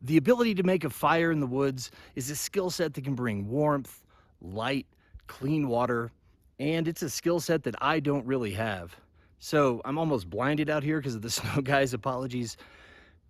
The ability to make a fire in the woods is a skill set that can bring warmth, light, clean water, and it's a skill set that I don't really have. So I'm almost blinded out here because of the snow, guys, apologies.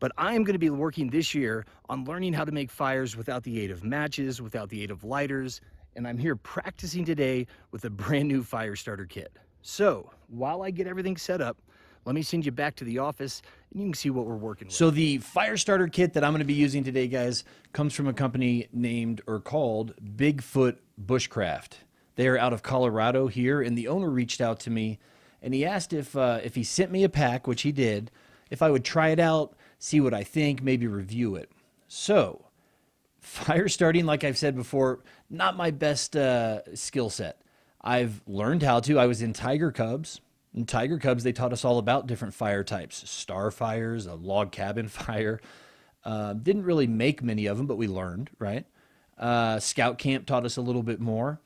But I am going to be working this year on learning how to make fires without the aid of matches, without the aid of lighters, and I'm here practicing today with a brand new fire starter kit. So while I get everything set up, let me send you back to the office and you can see what we're working with. So the fire starter kit that I'm going to be using today, guys, comes from a company named or called Bigfoot Bushcraft. They are out of Colorado here, and the owner reached out to me and he asked if he sent me a pack, which he did, if I would try it out, see what I think, maybe review it. So fire starting, like I've said before, not my best skill set. I've learned how to. I was in Tiger Cubs. In Tiger Cubs, they taught us all about different fire types, star fires, a log cabin fire. Didn't really make many of them, but we learned, right? Scout camp taught us a little bit more.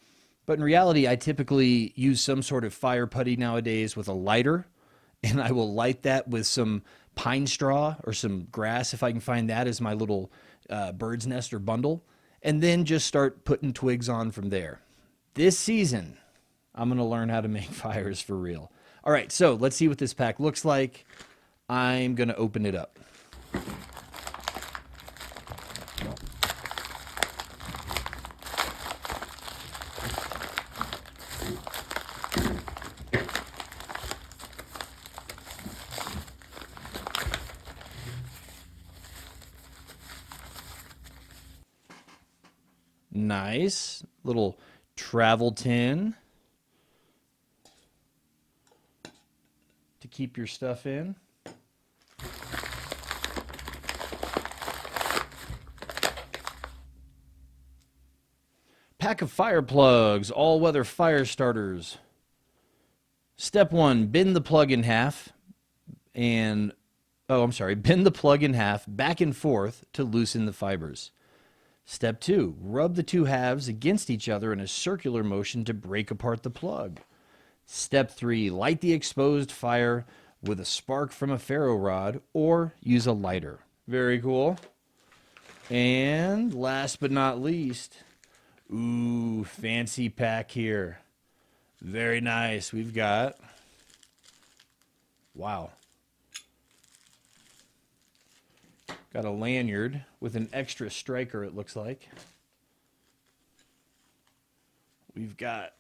But in reality, I typically use some sort of fire putty nowadays with a lighter, and I will light that with some pine straw or some grass if I can find that as my little bird's nest or bundle, and then just start putting twigs on from there. This season, I'm going to learn how to make fires for real. All right, so let's see what this pack looks like. I'm going to open it up. Nice little travel tin to keep your stuff in. Pack of fire plugs, all-weather fire starters. Step 1, bend the plug in half bend the plug in half back and forth to loosen the fibers. Step 2, rub the two halves against each other in a circular motion to break apart the plug. Step 3, light the exposed fire with a spark from a ferro rod or use a lighter. Very cool. And last but not least, ooh, fancy pack here. Very nice. We've got, wow. Got a lanyard with an extra striker, it looks like. We've got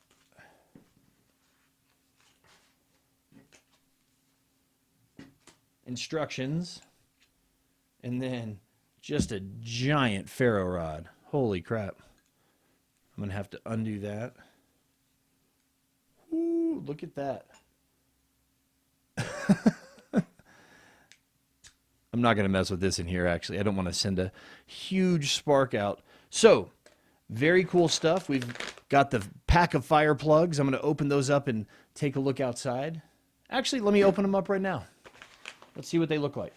instructions, and then just a giant ferro rod. Holy crap. I'm going to have to undo that. Ooh, look at that. I'm not going to mess with this in here, actually. I don't want to send a huge spark out. So, very cool stuff. We've got the pack of fire plugs. I'm going to open those up and take a look outside. Actually, let me open them up right now. Let's see what they look like.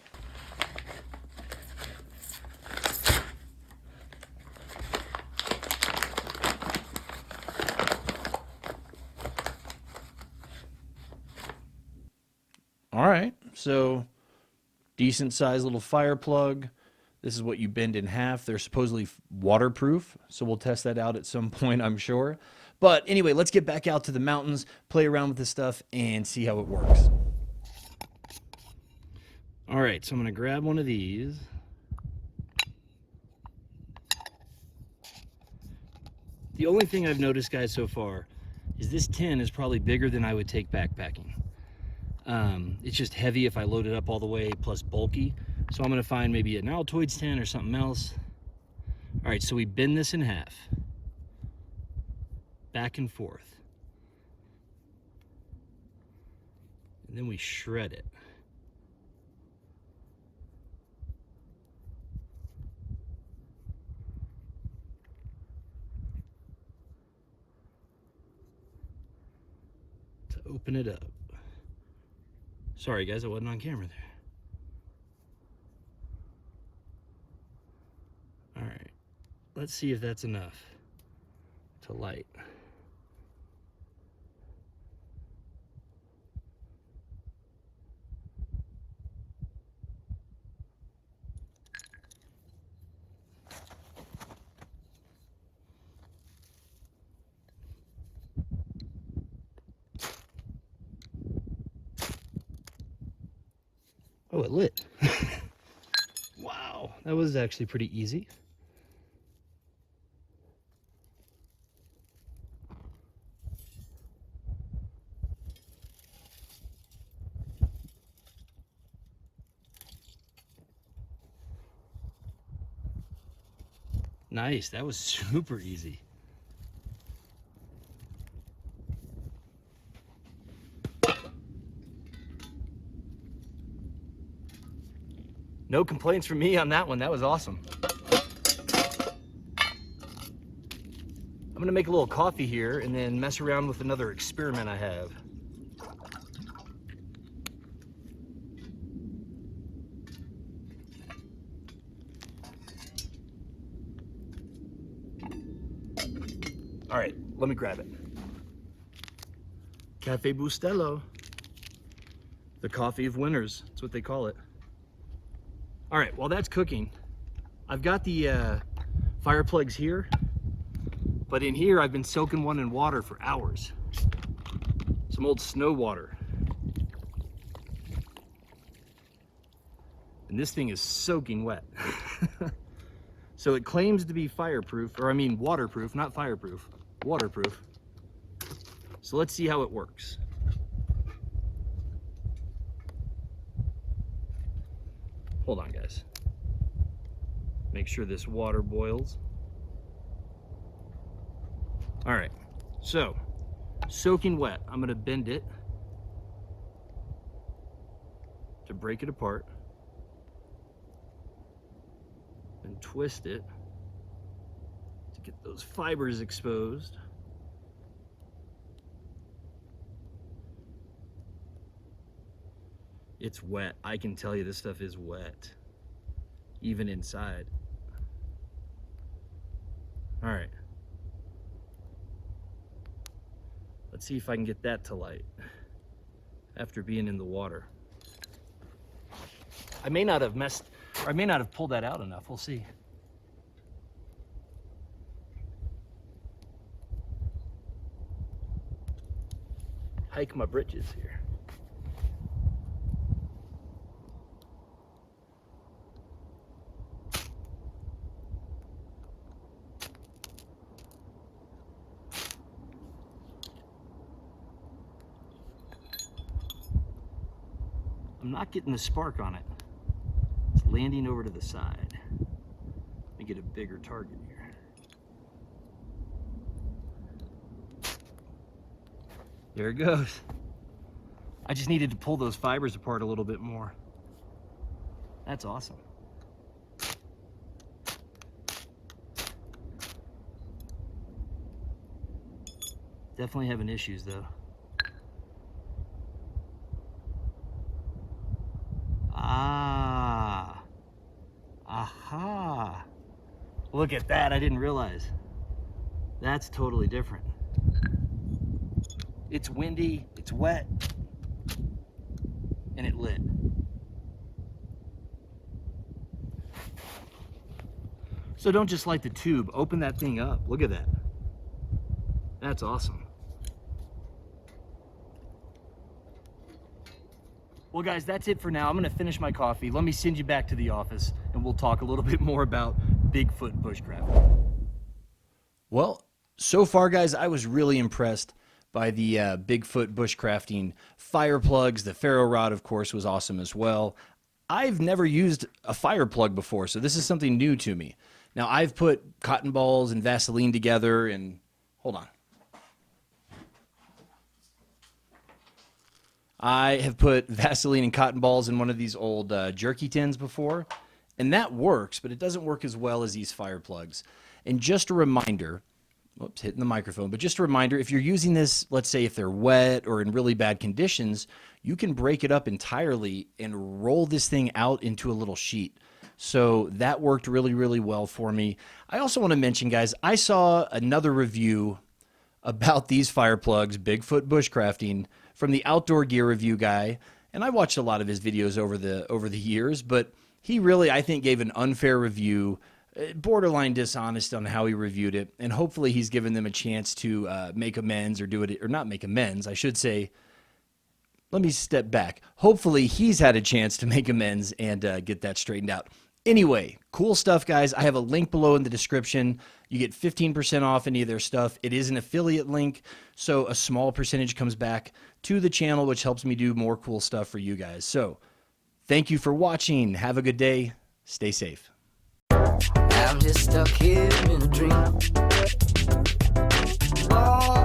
All right, so decent sized little fire plug. This is what you bend in half. They're supposedly waterproof, so we'll test that out at some point, I'm sure. But anyway, let's get back out to the mountains, play around with this stuff, and see how it works. All right, so I'm going to grab one of these. The only thing I've noticed, guys, so far is this tin is probably bigger than I would take backpacking. It's just heavy if I load it up all the way, plus bulky. So I'm going to find maybe an Altoids tin or something else. All right, so we bend this in half, back and forth. And then we shred it. To open it up. Sorry guys, I wasn't on camera there. All right, let's see if that's enough to light. it lit. Wow, that was actually pretty easy. Nice, that was super easy. No complaints from me on that one. That was awesome. I'm gonna make a little coffee here and then mess around with another experiment I have. All right, let me grab it. Cafe Bustelo. The coffee of winners. That's what they call it. All right, while that's cooking, I've got the fire plugs here, but in here I've been soaking one in water for hours. Some old snow water. And this thing is soaking wet. So it claims to be fireproof, or I mean waterproof, not fireproof, waterproof. So let's see how it works. Hold on, guys. Make sure this water boils. All right, so soaking wet. I'm gonna bend it to break it apart and twist it to get those fibers exposed. It's wet. I can tell you this stuff is wet, even inside. All right. Let's see if I can get that to light after being in the water. I may not have messed, or I may not have pulled that out enough. We'll see. Hike my britches here. I'm not getting the spark on it. It's landing over to the side. Let me get a bigger target here. There it goes. I just needed to pull those fibers apart a little bit more. That's awesome. Definitely having issues though. Ah, aha. Look at that, I didn't realize. That's totally different. It's windy, it's wet, and it lit. So don't just light the tube, open that thing up. Look at that. That's awesome. Well guys, that's it for now. I'm gonna finish my coffee. Let me send you back to the office and we'll talk a little bit more about Bigfoot Bushcraft. Well, so far guys, I was really impressed by the Bigfoot Bushcrafting fire plugs. The Ferro rod, of course, was awesome as well. I've never used a fire plug before, so this is something new to me. Now, I've put cotton balls and Vaseline together and, hold on. I have put Vaseline and cotton balls in one of these old jerky tins before, and that works, but it doesn't work as well as these fire plugs. And just a reminder, whoops, hitting the microphone, but just a reminder, if you're using this, let's say if they're wet or in really bad conditions, you can break it up entirely and roll this thing out into a little sheet. So that worked really, really well for me. I also want to mention, guys, I saw another review about these fire plugs, Bigfoot Bushcrafting, from the Outdoor Gear Review guy, and I watched a lot of his videos over the years, but he really, I think, gave an unfair review, borderline dishonest on how he reviewed it, and hopefully he's given them a chance to make amends or do it, or not make amends, I should say, let me step back. Hopefully he's had a chance to make amends and get that straightened out. Anyway, cool stuff, guys. I have a link below in the description. You get 15% off any of their stuff. It is an affiliate link, so a small percentage comes back to the channel, which helps me do more cool stuff for you guys. So thank you for watching. Have a good day. Stay safe. I'm just stuck here in a dream. Oh.